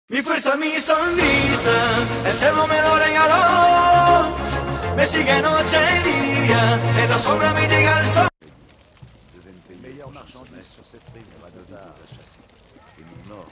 Mi fuerza, mi sonrisa, el cielo me lo regaló. Me sigue noche y día, en la sombra me llega el sol. Les meilleures marchandises sur cette rive de Radovar à chasser. Et mon or.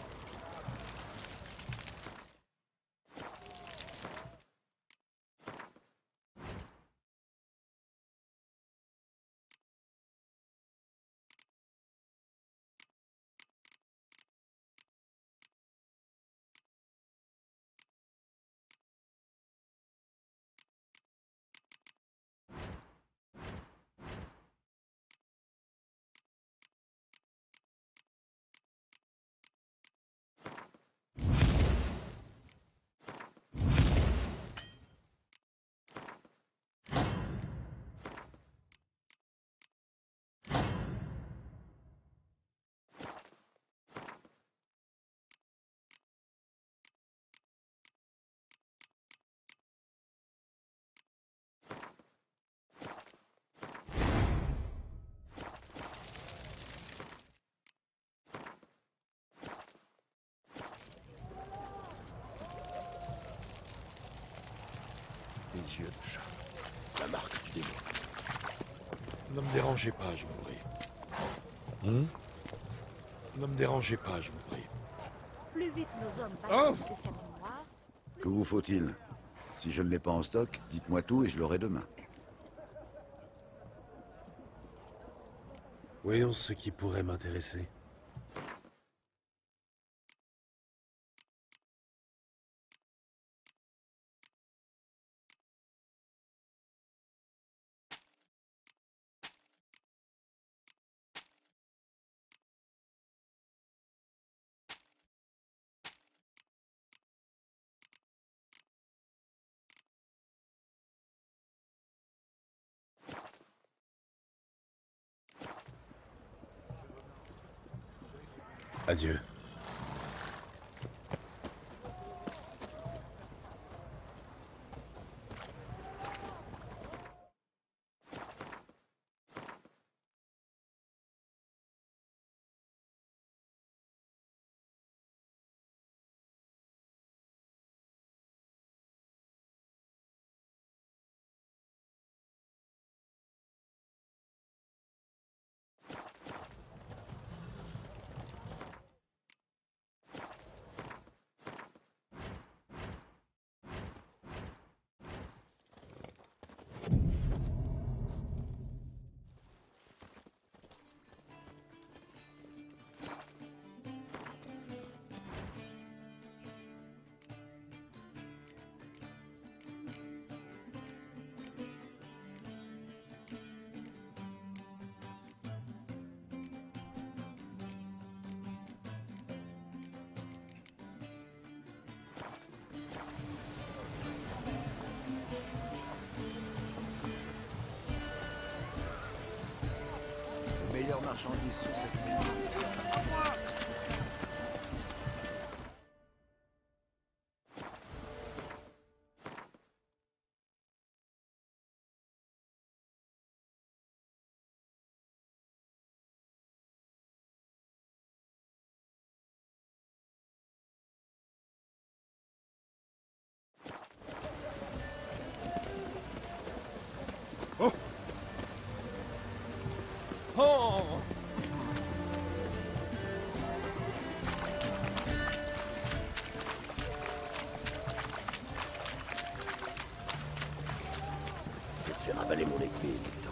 Les yeux de chat. La marque du démon. Ne me dérangez pas, je vous prie. Ne me dérangez pas, je vous prie. Plus vite nos hommes battent les escadrons noirs, Que vous faut-il? Si je ne l'ai pas en stock, dites-moi tout et je l'aurai demain. Voyons ce qui pourrait m'intéresser. Adieu. Les meilleures marchandises sur cette rive. Je vais te faire avaler mon épée, Victor.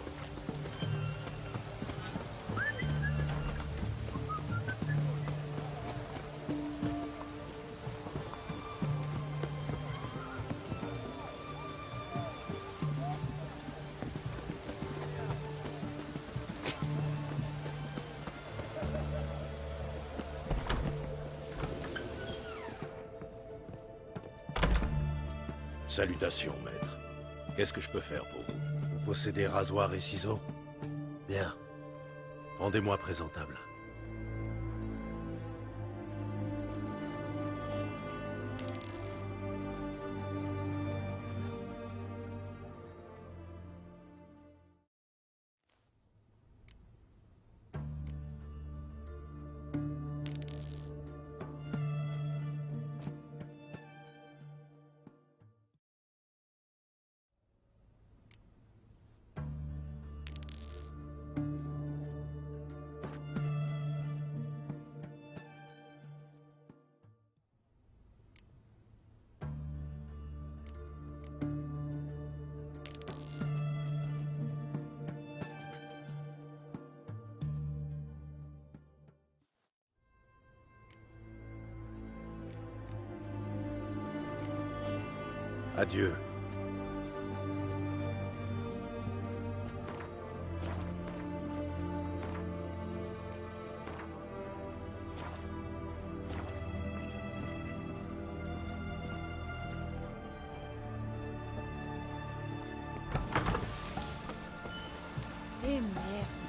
Salutations, maître. Qu'est-ce que je peux faire pour vous? Vous possédez rasoir et ciseaux? Bien. Rendez-moi présentable. Adieu. Eh merde.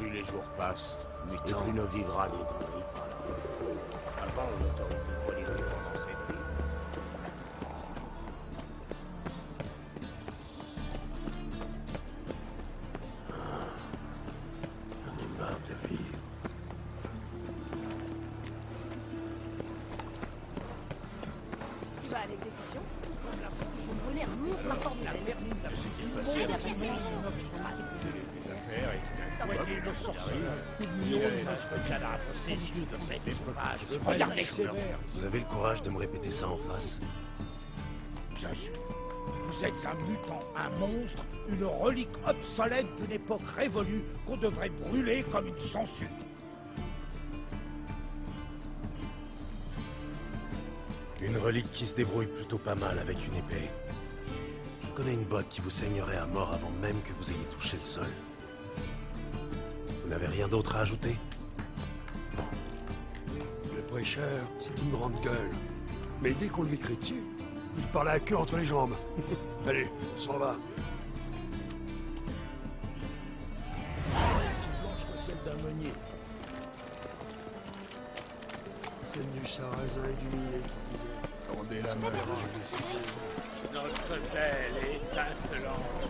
plus les jours passent, et plus Novigrad est envahi par la rébellion. Avant, on autorisait pas les lutins dans cette ville. J'en ai marre de vivre. Tu vas à l'exécution? Je vais brûler un monstre informé. Regardez sévère. Vous avez le courage de me répéter ça en face? Bien sûr. Vous êtes un mutant, un monstre, une relique obsolète d'une époque révolue qu'on devrait brûler comme une sangsue. Une relique qui se débrouille plutôt pas mal avec une épée. Je connais une botte qui vous saignerait à mort avant même que vous ayez touché le sol. Vous n'avez rien d'autre à ajouter? Bon. Le prêcheur, c'est une grande gueule. Mais dès qu'on lui crie dessus, il parle à la queue entre les jambes. Allez, on s'en va. Si blanche que celle d'un meunier. Celle du sarrasin et du millet qui disait. Tendez la main. Notre belle et étincelante.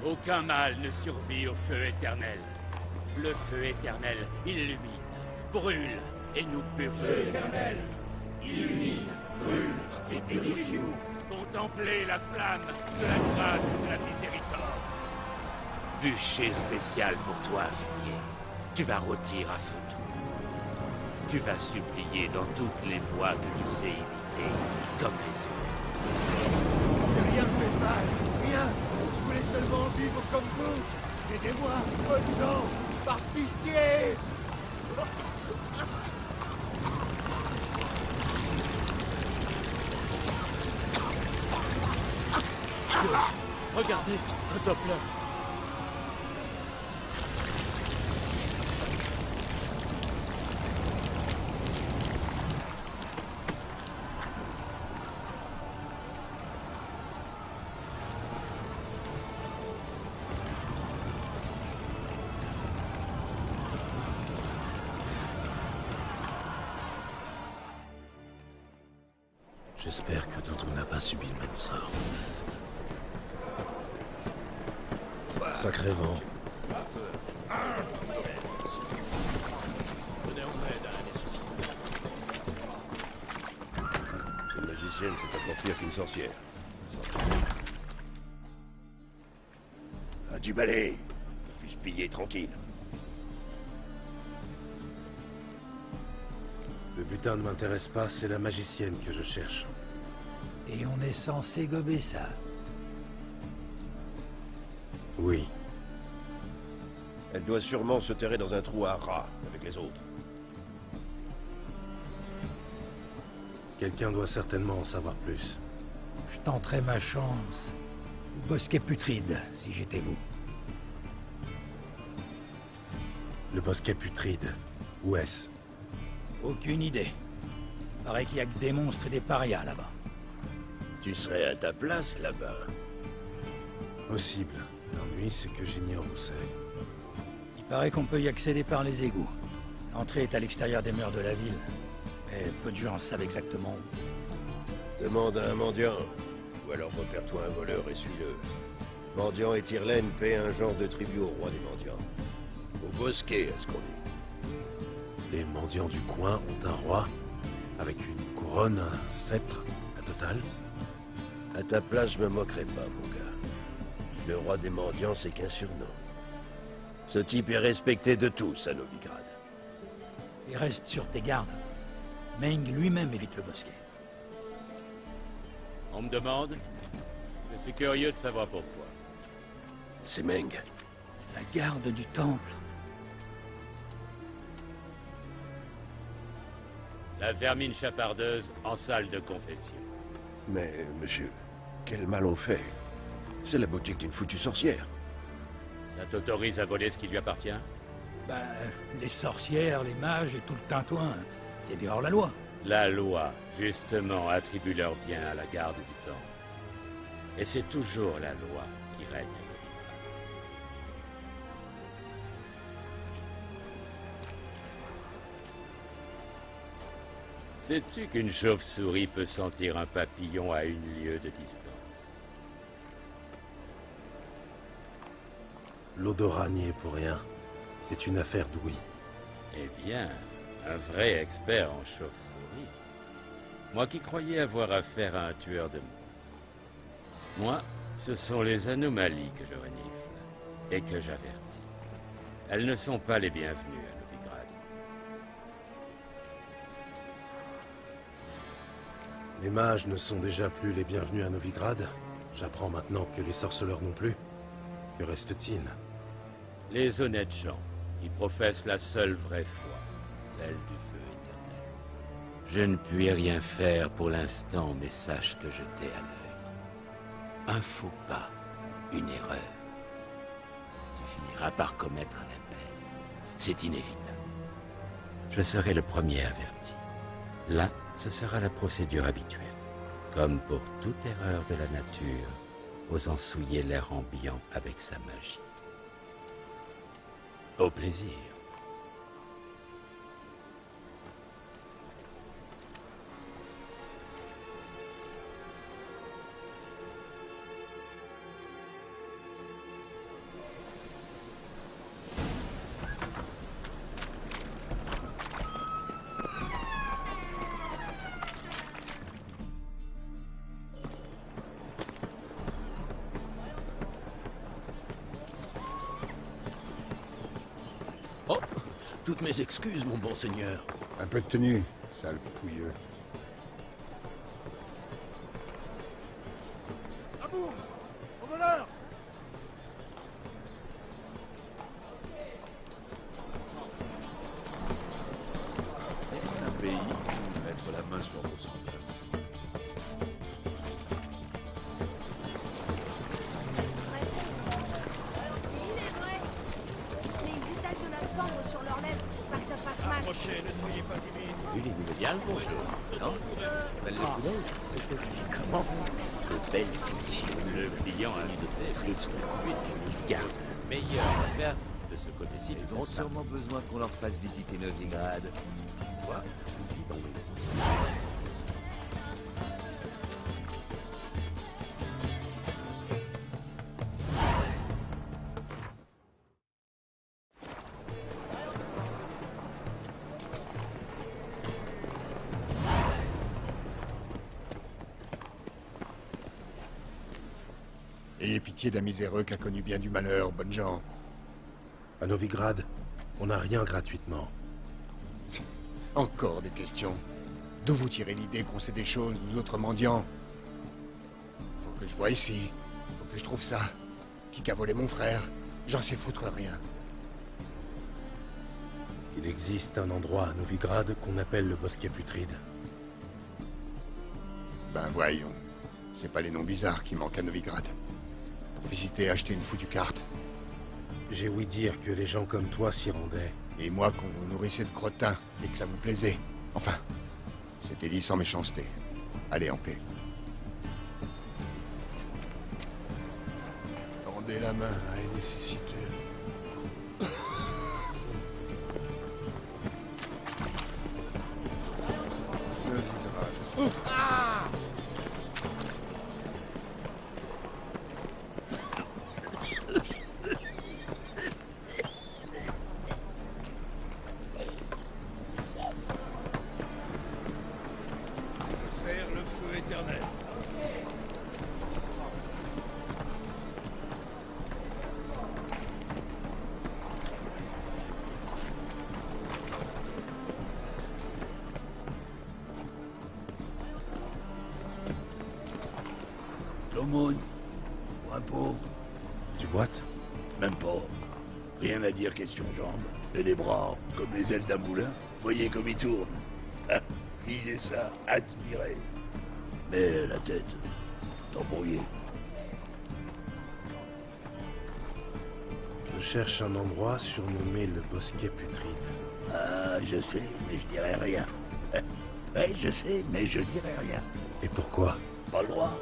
Aucun mal ne survit au feu éternel. Le feu éternel illumine, brûle et nous purifie. Le feu éternel illumine, brûle et purifie-nous. Contemplez la flamme de la grâce et de la miséricorde. Bûcher spécial pour toi, fumier. Tu vas rôtir à feu doux. Tu vas supplier dans toutes les voies que tu sais imiter, comme les autres. Rien ne fait mal, rien. Je voulais seulement vivre comme vous. Aidez-moi, bonnes gens, par pitié. Regardez, un Doppler. J'espère que d'autres n'a pas subi le même sort. Sacré vent. Une magicienne, c'est encore pire qu'une sorcière. Du balai. Du spiller tranquille. Le butin ne m'intéresse pas, c'est la magicienne que je cherche. Et on est censé gober ça. Oui. Elle doit sûrement se terrer dans un trou à rats avec les autres. Quelqu'un doit certainement en savoir plus. Je tenterai ma chance au bosquet putride, si j'étais vous. Le bosquet putride. Où est-ce? Aucune idée. Paraît qu'il y a que des monstres et des parias là-bas. Tu serais à ta place là-bas. Possible. L'ennui, c'est que j'ignore où c'est. Il paraît qu'on peut y accéder par les égouts. L'entrée est à l'extérieur des murs de la ville. Mais peu de gens savent exactement où. Demande à un mendiant. Ou alors repère-toi un voleur et suis-le. Mendiant et Tyrlaine paient un genre de tribut au roi des mendiants. Au bosquet, à ce qu'on dit. Les mendiants du coin ont un roi, avec une couronne, un sceptre, la totale. À ta place, je me moquerai pas, mon gars. Le roi des mendiants, c'est qu'un surnom. Ce type est respecté de tous à Novigrad. Et reste sur tes gardes. Meng lui-même évite le bosquet. On me demande? Je suis curieux de savoir pourquoi. C'est Meng. La garde du temple. La vermine chapardeuse en salle de confession. Mais, monsieur, quel mal on fait? C'est la boutique d'une foutue sorcière. Ça t'autorise à voler ce qui lui appartient? Ben, les sorcières, les mages et tout le tintouin, c'est dehors la loi. La loi, justement, attribue leurs biens à la garde du temple. Et c'est toujours la loi qui règne. Sais-tu qu'une chauve-souris peut sentir un papillon à 1 lieue de distance? L'odorat n'y est pour rien. C'est une affaire d'ouïe. Eh bien, un vrai expert en chauve-souris. Moi qui croyais avoir affaire à un tueur de monstres. Moi, ce sont les anomalies que je renifle et que j'avertis. Elles ne sont pas les bienvenues à Novigrad. Les mages ne sont déjà plus les bienvenus à Novigrad. J'apprends maintenant que les sorceleurs non plus. Que reste-t-il? Les honnêtes gens, qui professent la seule vraie foi, celle du feu éternel. Je ne puis rien faire pour l'instant, mais sache que je t'ai à l'œil. Un faux pas, une erreur. Tu finiras par commettre un appel. C'est inévitable. Je serai le premier averti. Là, ce sera la procédure habituelle. Comme pour toute erreur de la nature, osant souiller l'air ambiant avec sa magie. Au plaisir. Oh! Toutes mes excuses, mon bon seigneur. Un peu de tenue, sale pouilleux. À bourse! Au voleur! Un pays où mettre la main sur vos sangles. Sur leurs lèvres, pas que ça fasse mal. Approchez, ne soyez pas timide. Vu les nouvelles bien le bonjour, non? Belle le poulet, c'était comment? De belles finitions. Le client a mis de Très sous la couette de Nilfgaard. meilleur affaire de ce côté-ci du Ils ont monde. sûrement besoin qu'on leur fasse visiter Novigrad. Toi, tu vis dans mes pensées. Ayez pitié d'un miséreux qui a connu bien du malheur, bonnes gens. À Novigrad, on n'a rien gratuitement. Encore des questions. D'où vous tirez l'idée qu'on sait des choses, nous autres mendiants? Faut que je voie ici. Faut que je trouve ça. Qui a volé mon frère? J'en sais foutre rien. Il existe un endroit à Novigrad qu'on appelle le Bosquet Putride. Ben voyons. C'est pas les noms bizarres qui manquent à Novigrad. Pour visiter, acheter une foutue carte. J'ai ouï dire que les gens comme toi s'y rendaient. Et moi qu'on vous nourrissait de crottins et que ça vous plaisait. Enfin, c'était dit sans méchanceté. Allez en paix. Tendez la main à une nécessité. Je serre le feu éternel. L'aumône, pour un pauvre, Tu boites? même pas. Rien à dire question jambes. Et les bras, comme les ailes d'un moulin. Voyez comme ils tournent. Ah, viser ça, admirer. Mais la tête, tout embrouillé. Je cherche un endroit surnommé le Bosquet Putride. Ah, je sais, mais je dirai rien. Ouais, je sais, mais je dirai rien. Et pourquoi? Pas le droit.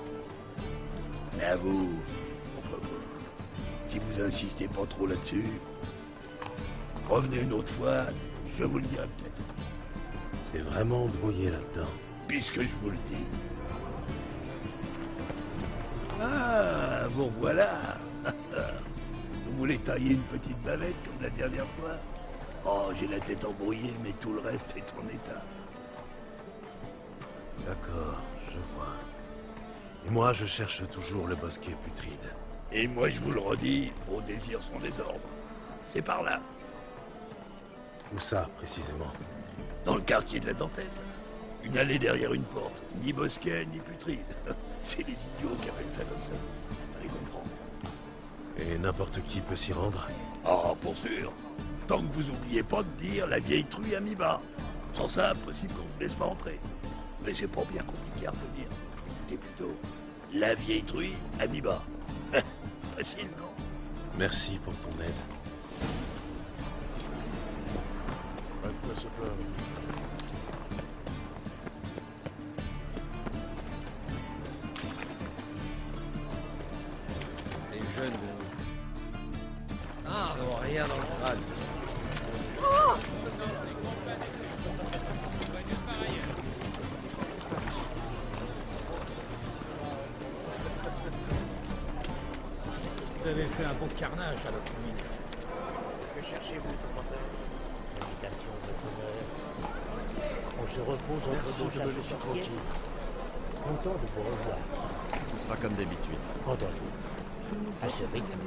Mais à vous, pourquoi pas. Si vous insistez pas trop là-dessus, revenez une autre fois, je vous le dirai peut-être. C'est vraiment embrouillé là-dedans. Puisque je vous le dis. Ah, vous revoilà. Vous voulez tailler une petite bavette comme la dernière fois? Oh, j'ai la tête embrouillée, mais tout le reste est en état. D'accord, je vois. Et moi, je cherche toujours le Bosquet Putride. Et moi, je vous le redis, vos désirs sont des ordres. C'est par là. Où ça, précisément? Dans le quartier de la Dentelle. Une allée derrière une porte. Ni Bosquet, ni Putride. C'est les idiots qui appellent ça comme ça. Allez comprendre. Et n'importe qui peut s'y rendre? Ah, pour sûr. Tant que vous oubliez pas de dire la vieille truie à mi-bas. Sans ça, impossible qu'on vous laisse pas entrer. Mais c'est pas bien compliqué à retenir. Écoutez plutôt. La vieille truie à mi-bas. Facile, non? Merci pour ton aide. Pas de quoi se plaindre. Les jeunes, ils ont rien dans le crâne. Vous avez fait un beau carnage à l'autre nuit. Que cherchez-vous, commandeur? Salutations, votre honneur. On se repose entre Merci deux de me chasses laisser sorciers. tranquille. Content de vous revoir. Ce sera comme d'habitude. Entendu. À ce rythme.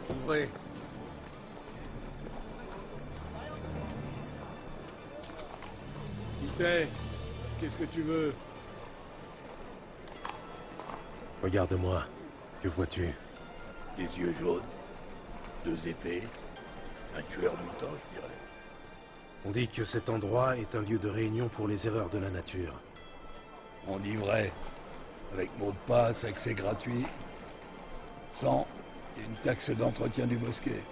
Ouvrez. Ité, qu'est-ce que tu veux? Regarde-moi. Que vois-tu? Des yeux jaunes. 2 épées. Un tueur mutant, je dirais. On dit que cet endroit est un lieu de réunion pour les erreurs de la nature. On dit vrai. Avec mot de passe, accès gratuit. Sans une taxe d'entretien du bosquet.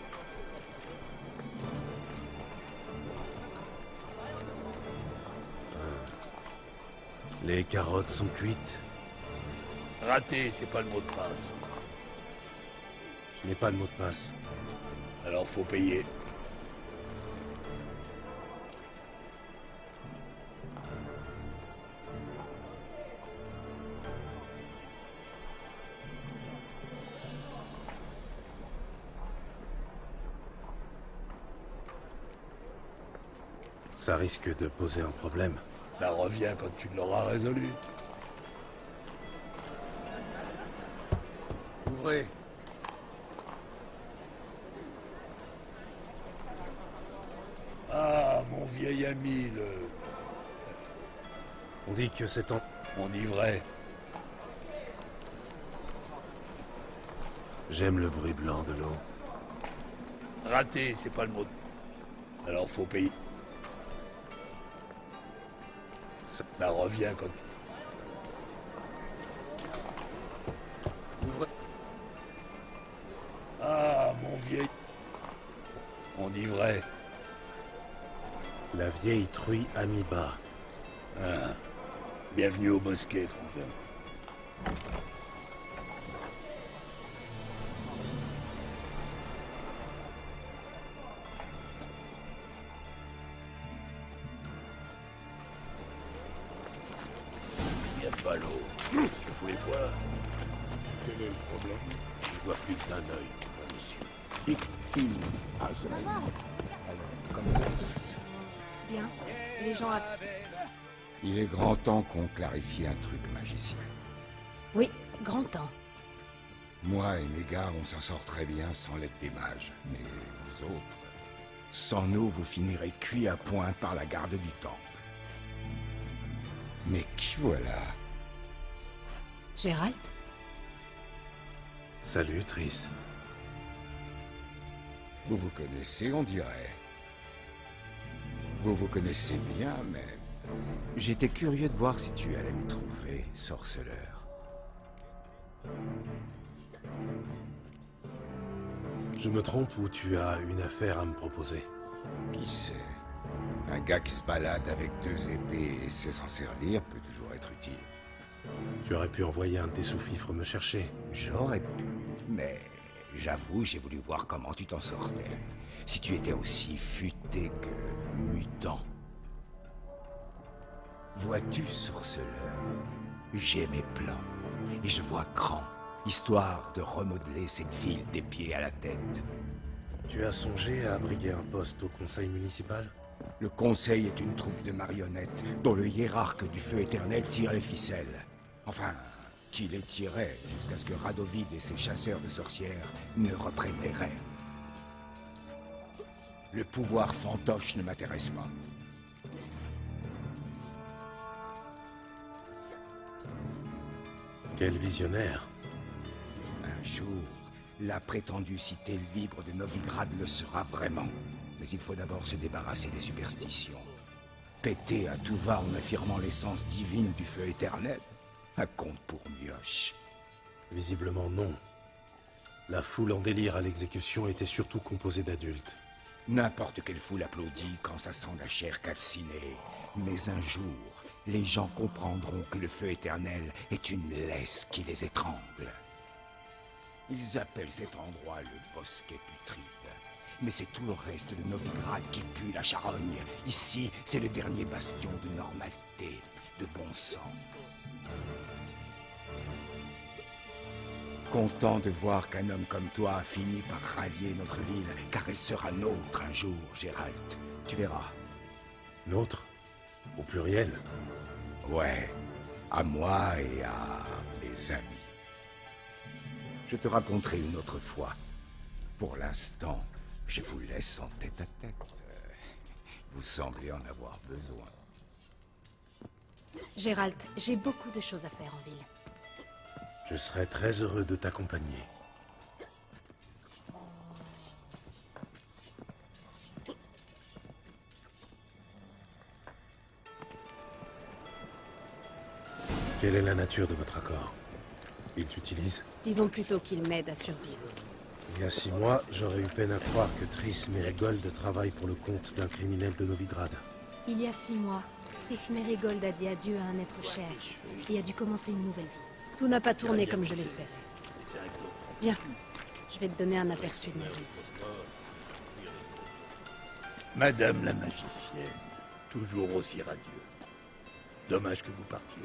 Les carottes sont cuites. Raté, c'est pas le mot de passe. Je n'ai pas le mot de passe. Alors faut payer. Ça risque de poser un problème. Bah reviens quand tu l'auras résolu. Ouvrez. Ah, mon vieil ami, le... On dit que c'est en... On dit vrai. J'aime le bruit blanc de l'eau. Raté, c'est pas le mot. Alors faut payer. Bah reviens quand... Ouvrez. Ah, mon vieil... On dit vrai. La vieille truie à mi-bas. Ah. Bienvenue au bosquet, frangin. Il n'y a pas l'eau. Il faut les voir. Quel est le problème? Je vois plus d'un œil, monsieur. Comment ça se passe? Bien. Les gens a... Il est grand temps qu'on clarifie un truc, magicien. Oui, grand temps. Moi et mes gars, on s'en sort très bien sans l'aide des mages. Mais vous autres, sans nous, vous finirez cuits à point par la garde du temple. Mais qui voilà? Gérald? Salut, Triss. Vous vous connaissez, on dirait. Vous vous connaissez bien, mais J'étais curieux de voir si tu allais me trouver, sorceleur. Je me trompe ou tu as une affaire à me proposer? Qui sait? Un gars qui se balade avec 2 épées et sait s'en servir peut toujours être utile. Tu aurais pu envoyer un de tes sous-fifres me chercher. J'aurais pu, mais j'avoue, j'ai voulu voir comment tu t'en sortais. Si tu étais aussi futé que mutant. Vois-tu, sorceleur, j'ai mes plans, et je vois grand, histoire de remodeler cette ville des pieds à la tête. Tu as songé à abriguer un poste au conseil municipal? Le conseil est une troupe de marionnettes dont le hiérarque du feu éternel tire les ficelles. Enfin, qui les tirait jusqu'à ce que Radovid et ses chasseurs de sorcières ne reprennent les rênes. Le pouvoir fantoche ne m'intéresse pas. Quel visionnaire! Un jour, la prétendue cité libre de Novigrad le sera vraiment. Mais il faut d'abord se débarrasser des superstitions. Péter à tout va en affirmant l'essence divine du feu éternel. Un conte pour mioche. Visiblement non. La foule en délire à l'exécution était surtout composée d'adultes. N'importe quelle foule applaudit quand ça sent la chair calcinée. Mais un jour, les gens comprendront que le feu éternel est une laisse qui les étrangle. Ils appellent cet endroit le bosquet putride. Mais c'est tout le reste de Novigrad qui pue la charogne. Ici, c'est le dernier bastion de normalité, de bon sens. Content de voir qu'un homme comme toi a fini par rallier notre ville, car elle sera nôtre un jour, Geralt. Tu verras. Nôtre? Au pluriel? Ouais, à moi et à mes amis. Je te raconterai une autre fois. Pour l'instant, je vous laisse en tête à tête. Vous semblez en avoir besoin. Geralt, j'ai beaucoup de choses à faire en ville. Je serais très heureux de t'accompagner. Quelle est la nature de votre accord? Il t'utilise? Disons plutôt qu'il m'aide à survivre. Il y a 6 mois, j'aurais eu peine à croire que Triss Merigold travaille pour le compte d'un criminel de Novigrad. Il y a 6 mois, Triss Merigold a dit adieu à un être cher et a dû commencer une nouvelle vie. Tout n'a pas tourné comme je l'espérais. Bien, je vais te donner un aperçu de ma vie ici. Madame la magicienne, toujours aussi radieuse. Dommage que vous partiez.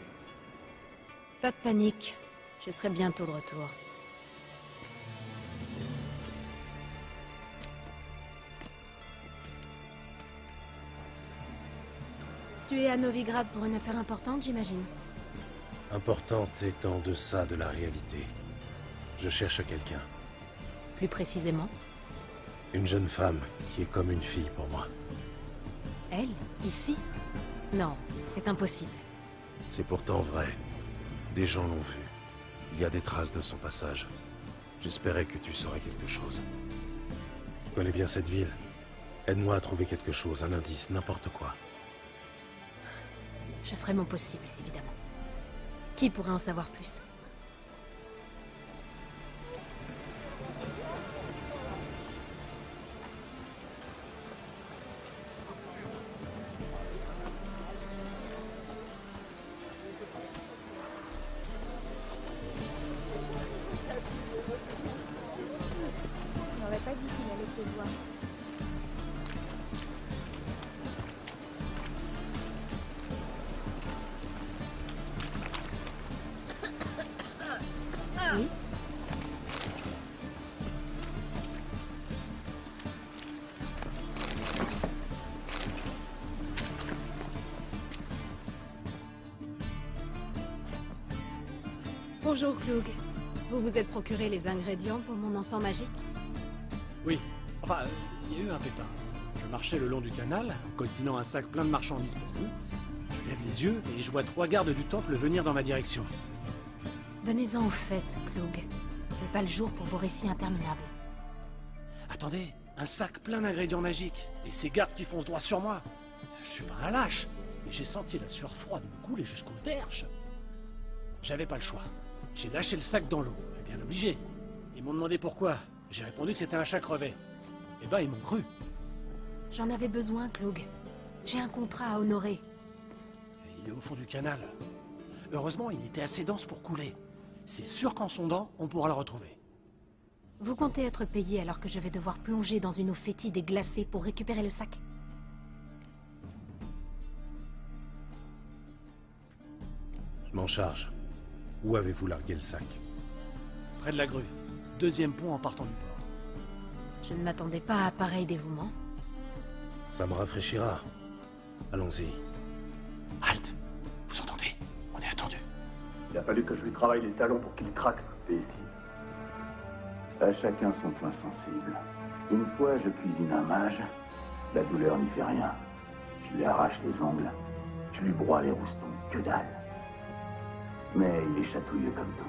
Pas de panique, je serai bientôt de retour. Tu es à Novigrad pour une affaire importante, j'imagine? Importante est en deçà de la réalité. Je cherche quelqu'un. Plus précisément? Une jeune femme qui est comme une fille pour moi. Elle? Ici? Non, c'est impossible. C'est pourtant vrai. Des gens l'ont vue. Il y a des traces de son passage. J'espérais que tu saurais quelque chose. Tu connais bien cette ville. Aide-moi à trouver quelque chose, un indice, n'importe quoi. Je ferai mon possible, évidemment. Qui pourrait en savoir plus? On n'aurait pas dit qu'il allait te voir. Oui? Bonjour, Cloug. Vous vous êtes procuré les ingrédients pour mon encens magique? Oui. Enfin, il y a eu un pépin. Je marchais le long du canal, en coltinant un sac plein de marchandises pour vous. Je lève les yeux et je vois 3 gardes du temple venir dans ma direction. Venez-en au fait, Cloug. Ce n'est pas le jour pour vos récits interminables. Attendez, un sac plein d'ingrédients magiques. Et ces gardes qui foncent droit sur moi. Je suis pas un lâche. mais j'ai senti la sueur froide me couler jusqu'au derche. J'avais pas le choix. J'ai lâché le sac dans l'eau, bien obligé. Ils m'ont demandé pourquoi. J'ai répondu que c'était un chat crevé. Et ben, ils m'ont cru. J'en avais besoin, Cloug. J'ai un contrat à honorer. Et il est au fond du canal. Heureusement, il était assez dense pour couler. C'est sûr qu'en sondant, on pourra le retrouver. Vous comptez être payé alors que je vais devoir plonger dans une eau fétide et glacée pour récupérer le sac? Je m'en charge. Où avez-vous largué le sac? Près de la grue. 2e pont en partant du port. Je ne m'attendais pas à pareil dévouement. Ça me rafraîchira. Allons-y. Halt! Vous entendez? On est attendu. Il a fallu que je lui travaille les talons pour qu'il craque, ici. À chacun son point sensible. Une fois, je cuisine un mage. La douleur n'y fait rien. Je lui arrache les ongles. Je lui broie les roustons. Que dalle. Mais il est chatouilleux comme tout.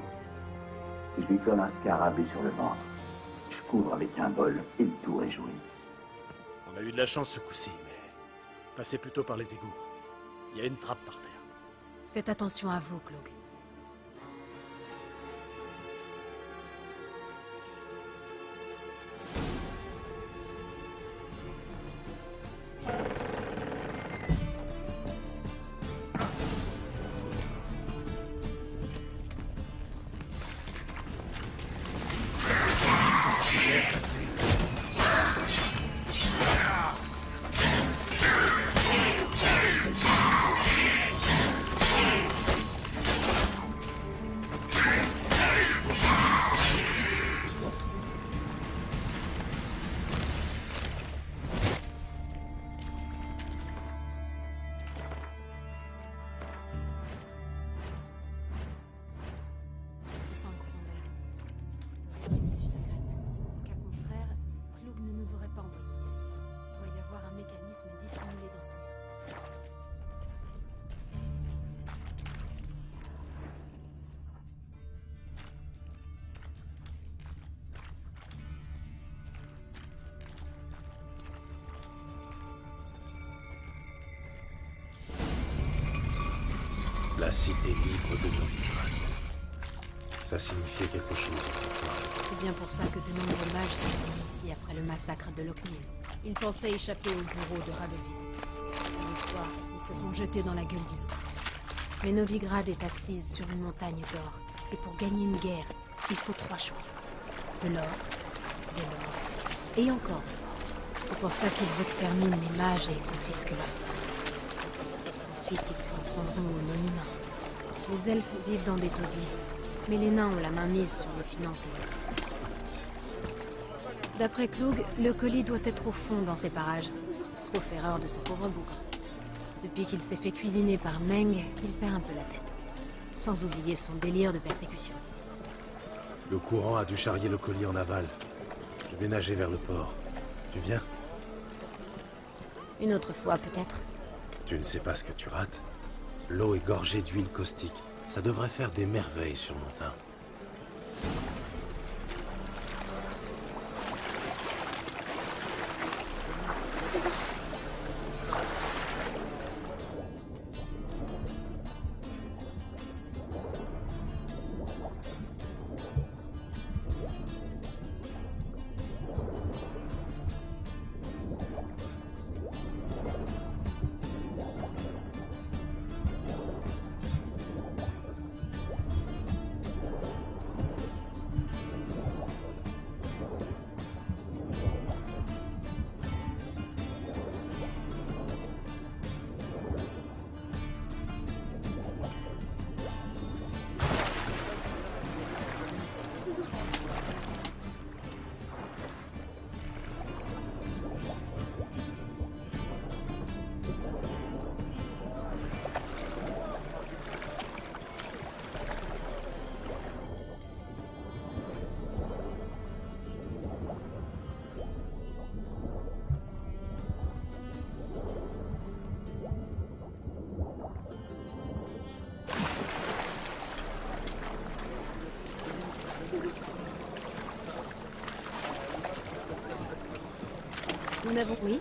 Je lui colle un scarabée sur le ventre. Je couvre avec un bol et le tour est joué. On a eu de la chance ce coup-ci, mais... Passez plutôt par les égouts. Il y a une trappe par terre. Faites attention à vous, Cloug. Une issue secrète. En cas contraire, Cloug ne nous aurait pas envoyés ici. Il doit y avoir un mécanisme dissimulé dans ce mur. La cité libre de Novigrad. Ça signifiait quelque chose autrefois. C'est bien pour ça que de nombreux mages sont venus ici après le massacre de Lockmil. Ils pensaient échapper au bourreau de Radovid. Une fois, ils se sont jetés dans la gueule du loup. Mais Novigrad est assise sur une montagne d'or. Et pour gagner une guerre, il faut 3 choses. De l'or, et encore. C'est pour ça qu'ils exterminent les mages et confisquent leurs biens. Ensuite, ils s'en prendront aux non-humains. Les elfes vivent dans des taudis, mais les nains ont la main mise sur les finances des elfes. D'après Cloug, le colis doit être au fond dans ces parages, sauf erreur de ce pauvre bouc. Depuis qu'il s'est fait cuisiner par Meng, il perd un peu la tête. Sans oublier son délire de persécution. Le courant a dû charrier le colis en aval. Je vais nager vers le port. Tu viens? Une autre fois, peut-être. Tu ne sais pas ce que tu rates? L'eau est gorgée d'huile caustique. Ça devrait faire des merveilles sur mon teint. Nous n'avons... Oui?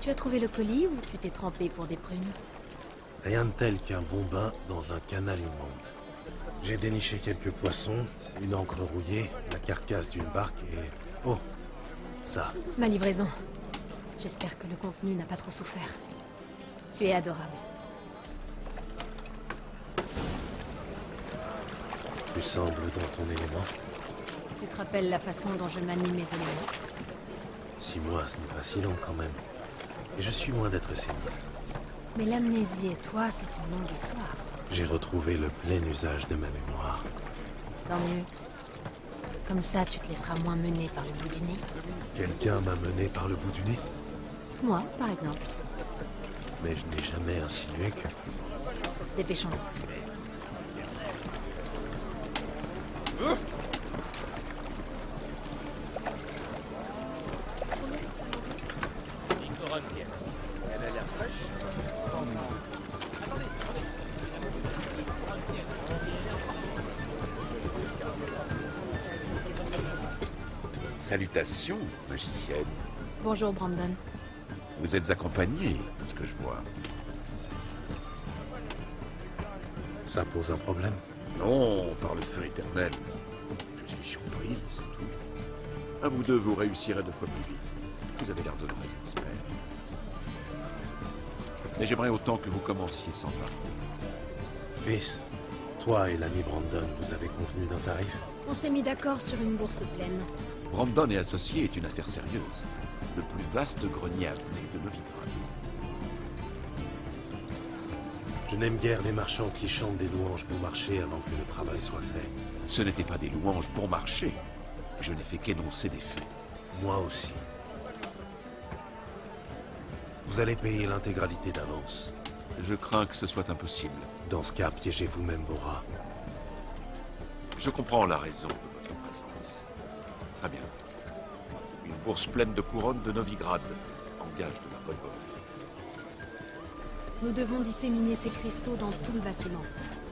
Tu as trouvé le colis ou tu t'es trempé pour des prunes? Rien de tel qu'un bon bain dans un canal immonde. J'ai déniché quelques poissons, une encre rouillée, la carcasse d'une barque et... Oh, ça. Ma livraison. J'espère que le contenu n'a pas trop souffert. Tu es adorable. Tu sembles dans ton élément. Tu te rappelles la façon dont je manie mes éléments? 6 mois, ce n'est pas si long quand même. Et je suis loin d'être sénile. Mais l'amnésie et toi, c'est une longue histoire. J'ai retrouvé le plein usage de ma mémoire. Tant mieux. Comme ça, tu te laisseras moins mener par le bout du nez. Quelqu'un m'a mené par le bout du nez? Moi, par exemple. Mais je n'ai jamais insinué que... Dépêchons-nous. Elle a l'air fraîche. Salutations, magicienne. Bonjour, Brandon. Vous êtes accompagnée, ce que je vois. Ça pose un problème? Non, par le feu éternel. Je suis surpris, c'est tout. À vous deux, vous réussirez 2 fois plus vite. Vous avez l'air de vrais experts. Mais j'aimerais autant que vous commenciez sans tarder. Chris, toi et l'ami Brandon, vous avez convenu d'un tarif? On s'est mis d'accord sur une bourse pleine. Brandon et associés est une affaire sérieuse. Le plus vaste grenier à blé de Novigrad. Je n'aime guère les marchands qui chantent des louanges bon marché avant que le travail soit fait. Ce n'était pas des louanges bon marché. Je n'ai fait qu'énoncer des faits. Moi aussi. Vous allez payer l'intégralité d'avance. Je crains que ce soit impossible. Dans ce cas, piégez vous-même vos rats. Je comprends la raison de votre présence. Très bien. Une bourse pleine de couronnes de Novigrad. En gage de ma bonne volonté. Nous devons disséminer ces cristaux dans tout le bâtiment,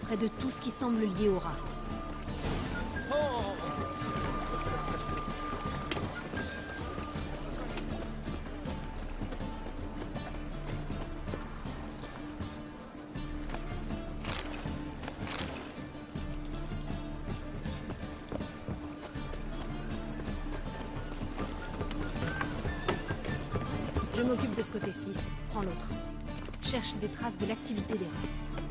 près de tout ce qui semble lié au rat. Je m'occupe de ce côté-ci. Prends l'autre. Cherche des traces de l'activité des rats.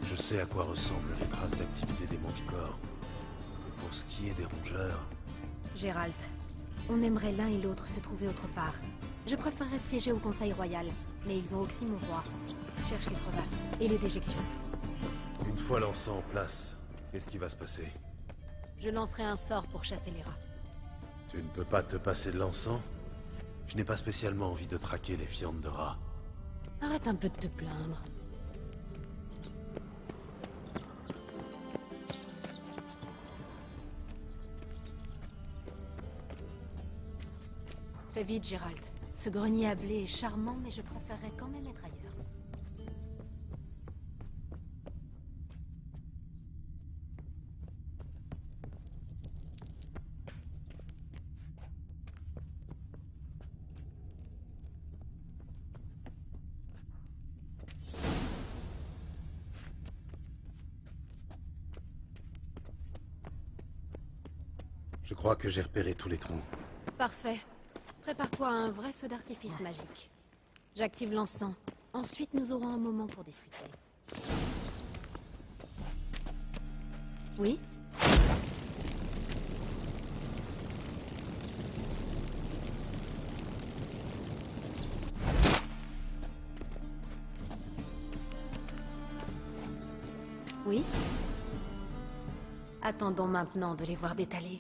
Je sais à quoi ressemblent les traces d'activité des manticores. Et pour ce qui est des rongeurs... Gérald, on aimerait l'un et l'autre se trouver autre part. Je préférerais siéger au Conseil Royal, mais ils ont oxymore. Cherche les crevasses et les déjections. Une fois l'encens en place, qu'est-ce qui va se passer? Je lancerai un sort pour chasser les rats. Tu ne peux pas te passer de l'encens? Je n'ai pas spécialement envie de traquer les fientes de rats. Arrête un peu de te plaindre. Fais vite, Gérald. Ce grenier à blé est charmant, mais je préférerais quand même être ailleurs. Je crois que j'ai repéré tous les troncs. Parfait. Prépare-toi à un vrai feu d'artifice magique. J'active l'encens. Ensuite, nous aurons un moment pour discuter. Oui? Oui? Attendons maintenant de les voir détaler.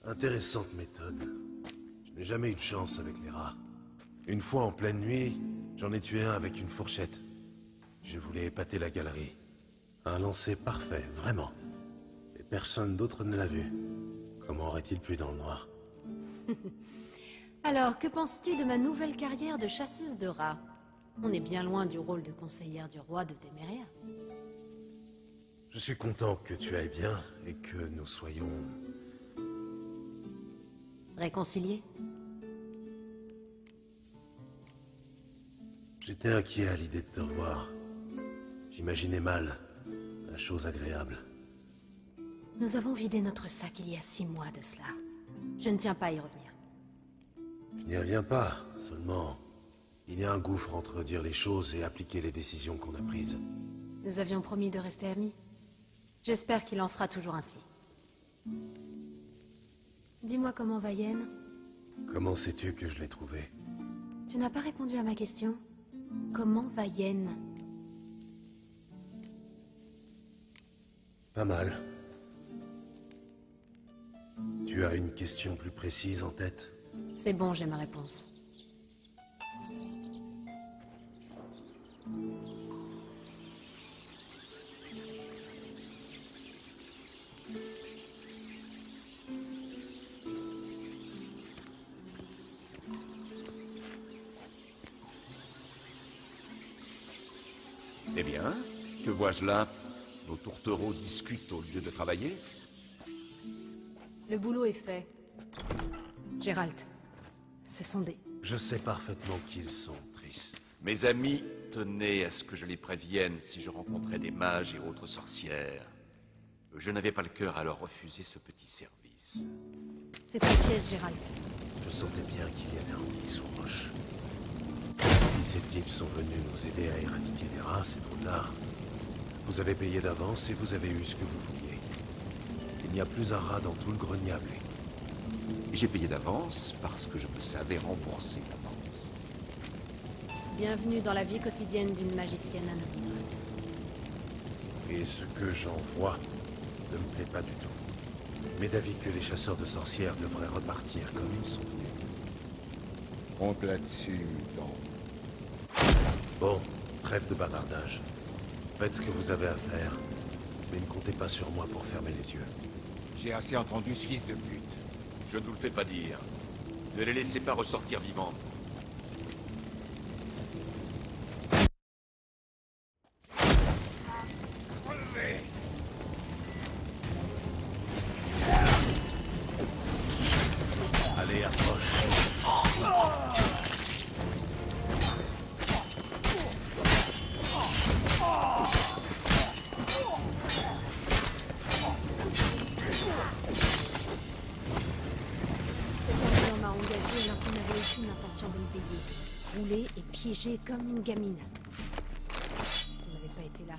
Intéressante méthode. Je n'ai jamais eu de chance avec les rats. Une fois en pleine nuit, j'en ai tué un avec une fourchette. Je voulais épater la galerie. Un lancer parfait, vraiment. Et personne d'autre ne l'a vu. Comment aurait-il pu dans le noir? Alors, que penses-tu de ma nouvelle carrière de chasseuse de rats? On est bien loin du rôle de conseillère du roi de Téméria. Je suis content que tu ailles bien et que nous soyons... Réconciliés? J'étais inquiet à l'idée de te revoir. J'imaginais mal la chose agréable. Nous avons vidé notre sac il y a 6 mois de cela. Je ne tiens pas à y revenir. Je n'y reviens pas, seulement... Il y a un gouffre entre dire les choses et appliquer les décisions qu'on a prises. Nous avions promis de rester amis. J'espère qu'il en sera toujours ainsi. Dis-moi comment va Yen? Comment sais-tu que je l'ai trouvé? Tu n'as pas répondu à ma question. Comment va Yen? Pas mal. Tu as une question plus précise en tête? C'est bon, j'ai ma réponse. Eh bien, que vois-je là? Nos tourtereaux discutent au lieu de travailler? Le boulot est fait. Gérald, ce sont des... Je sais parfaitement qui ils sont, Triss. Mes amis tenaient à ce que je les prévienne si je rencontrais des mages et autres sorcières. Je n'avais pas le cœur à leur refuser ce petit service. C'est un piège, Gérald. Je sentais bien qu'il y avait un sous roche. Si ces types sont venus nous aider à éradiquer les rats, c'est trop tard. Vous avez payé d'avance et vous avez eu ce que vous vouliez. Il n'y a plus un rat dans tout le grenier à blé. J'ai payé d'avance parce que je me savais rembourser d'avance. Bienvenue dans la vie quotidienne d'une magicienne à Novigrad. Et ce que j'en vois ne me plaît pas du tout. Mais d'avis que les chasseurs de sorcières devraient repartir comme ils sont venus. Compte là-dessus, mutant. Bon, trêve de bavardage. Faites ce que vous avez à faire, mais ne comptez pas sur moi pour fermer les yeux. J'ai assez entendu ce fils de pute. Je ne vous le fais pas dire. Ne les laissez pas ressortir vivants. Allez, approche. On m'a engagé alors qu'on n'avait aucune intention de me payer. Roulé et piégé comme une gamine. Si tu n'avais pas été là,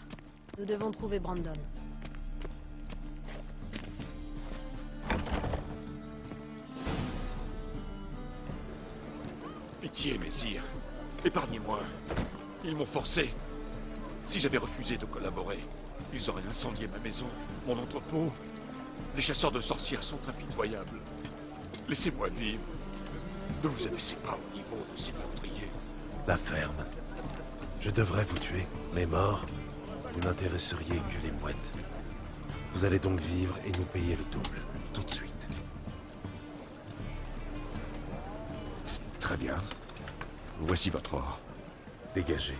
nous devons trouver Brandon. Pitié, messire. Épargnez-moi. Ils m'ont forcé. Si j'avais refusé de collaborer, ils auraient incendié ma maison, mon entrepôt. Les chasseurs de sorcières sont impitoyables. Laissez-moi vivre. Ne vous abaissez pas au niveau de ces meurtriers. La ferme. Je devrais vous tuer, mais mort, vous n'intéresseriez que les mouettes. Vous allez donc vivre et nous payer le double, tout de suite. Très bien. Voici votre or. Dégagez.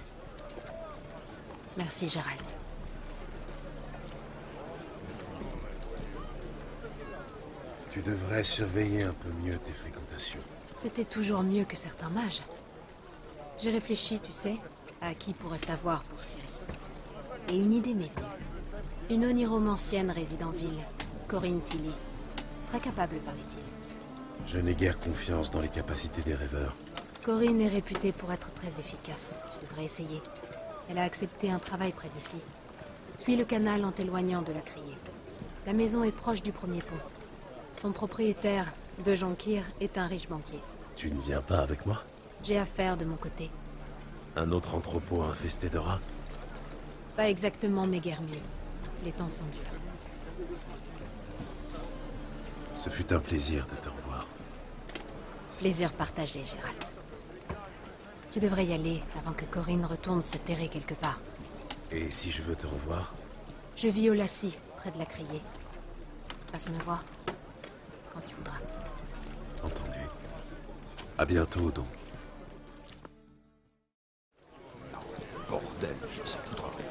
Merci, Gérald. Tu devrais surveiller un peu mieux tes fréquentations. C'était toujours mieux que certains mages. J'ai réfléchi, tu sais, à qui pourrait savoir pour Ciri. Et une idée m'est venue. Une oniromancienne réside en ville, Corinne Tilly. Très capable, paraît-il. Je n'ai guère confiance dans les capacités des rêveurs. Corinne est réputée pour être très efficace. Tu devrais essayer. Elle a accepté un travail près d'ici. Suis le canal en t'éloignant de la criée. La maison est proche du premier pont. Son propriétaire, De Jonkir, est un riche banquier. Tu ne viens pas avec moi? J'ai affaire de mon côté. Un autre entrepôt infesté de rats? Pas exactement, mais guère mieux. Les temps sont durs. Ce fut un plaisir de te revoir. Plaisir partagé, Gérald. Tu devrais y aller avant que Corinne retourne se terrer quelque part. Et si je veux te revoir? Je vis au Lassie, près de la criée. Passe me voir. Quand tu voudras. Entendu. À bientôt, donc. Bordel, je sais foutre rien.